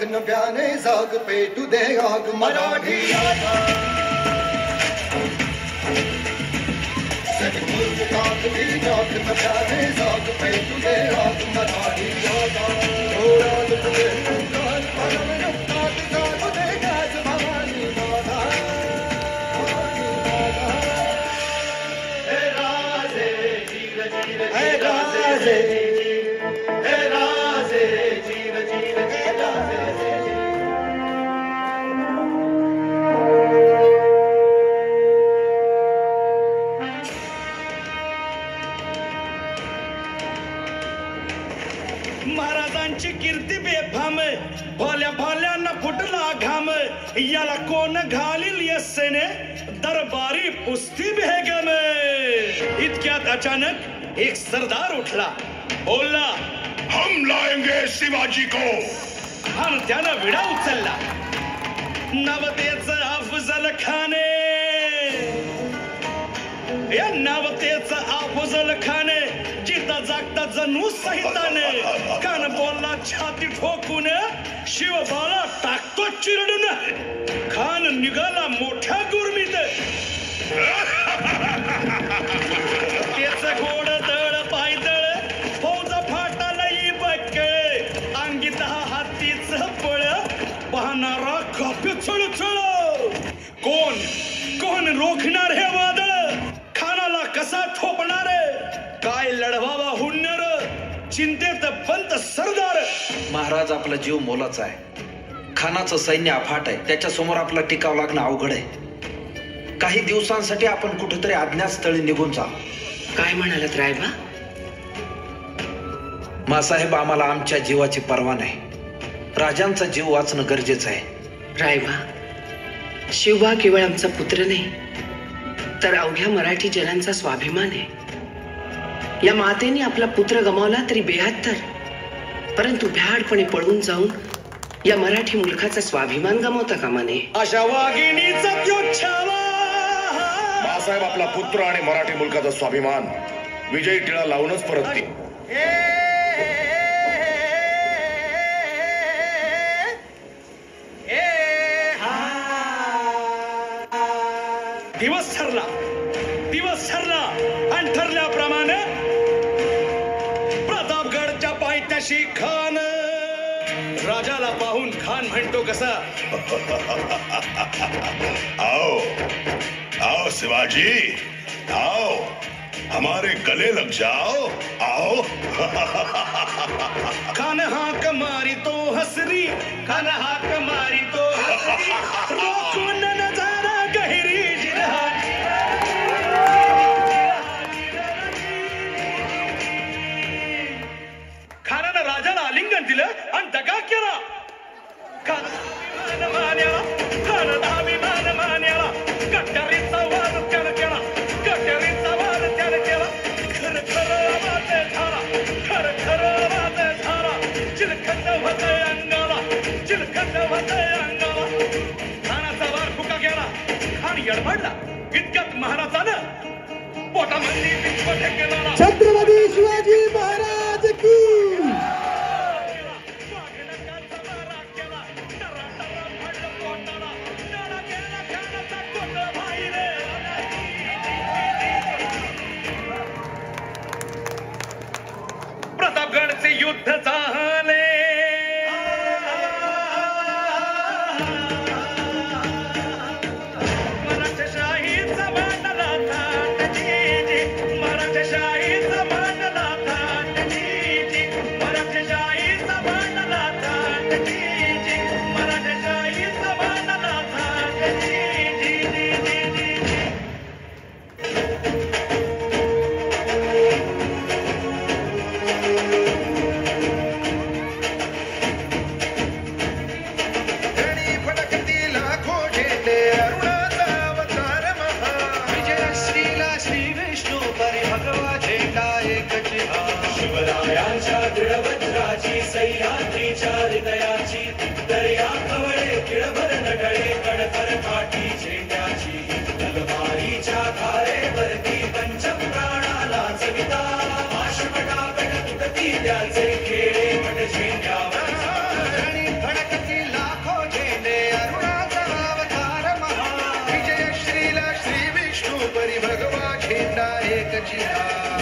नव्याने जाग पेटू दे आग मराठी नव्याने जाग पेटू दे आग मराठी महाराजांची कीर्ती बेफाम भोल्या भोल्यांना फुटला घाम याला कोण घालील यस्सेने दरबारी पुस्ती बेगम इतक्यात अचानक एक सरदार उठला बोलला हम लाएंगे शिवाजी को आणि त्यानं विडा उचलला नवतेच अफजल खाने या नवतेच अफजल खाने जिता जागता जणू सहिताने कान बोलला छाती ठोकून शिवबाला टाकतो चिरडून खान निघाला मोठ्या गुरमीत त्याच गोड दळ पायदळ फौजा फाटाला बक्कळ अंगीत हातीच पळ पाहणारा कापी चळचळ कोण कोण रोखणार हे वादळ खानाला कसा थोपणार काय लढवावा हुन्नर चिंतेत पंत सरदार महाराज आपला जीव मोलाचा आहे खानाचं सैन्य अफाट आहे त्याच्या समोर आपला टिकाव लागणं अवघड आहे काही दिवसांसाठी आपण कुठेतरी अज्ञातस्थळी निघून जा काय म्हणालात रायबा मासाहेब आम्हाला आमच्या जीवाची पर्वा नाही राजांचा जीव वाचणं गरजेचं आहे रायबा शिवबा केवळ आमचा पुत्र नाही तर अवघ्या मराठी जनांचा स्वाभिमान आहे या मातेने आपला पुत्र गमावला तरी बेहत्तर परंतु भ्याडपणे पळून जाऊन या मराठी मुलखाचा स्वाभिमान गमावता कामा नये अशा वाघिणीचा त्योच्छावा मासाहेब आपला पुत्र आणि मराठी मुलकाचा स्वाभिमान विजयी टिळा लावूनच परततील दिवस ठरला आणि ठरल्याप्रमाणे प्रतापगडच्या पायथ्याशी खान राजाला पाहून खान म्हणतो कसा आओ आओ शिवाजी आओ हमारे गले लग जाओ आओ खान हाक मारी तो हसरी खान हाक मारी तो हसरी रोखून नजारा गहिरी खानानं राजाला आलिंगन दिलं आणि दगा केला खान धाविमान मान्याला कट्यारीचा वाद त्यानं केला कट्यारीचा वाद त्यानं केला खर खर वाद झाला खर खर वाद झाला चिलखंड होतय अंगाला चिलखंड होतय अंगाला खानाचा वार फुका गेला खान यडबडला इतक्यात महाराजानं पोटामध्ये विश्व केला छत्रपती शिवाजी महाराज की प्रतापगडचे युद्ध झाले मराठशाहीचा मांडला थाट जी मराठशाहीचा मांडला थाट जी मराठशाहीचा मांडला थाट जी मराठशाहीचा मांडला थाट जी सह्याद्रीच्या हृदयाची दर्या कवळे किळभर नगळे कडकर काठी झेंड्याची तलवारीच्या धारेवरती पंचप्राणाला चविता आशपटापट तुटती त्याचे खेळे पट झेंड्यावर आणि फडकती लाखो झेंडे अरुणाचा अवतार महा विजय श्रीला श्री विष्णू परी भगवा झेंडा एक जिहा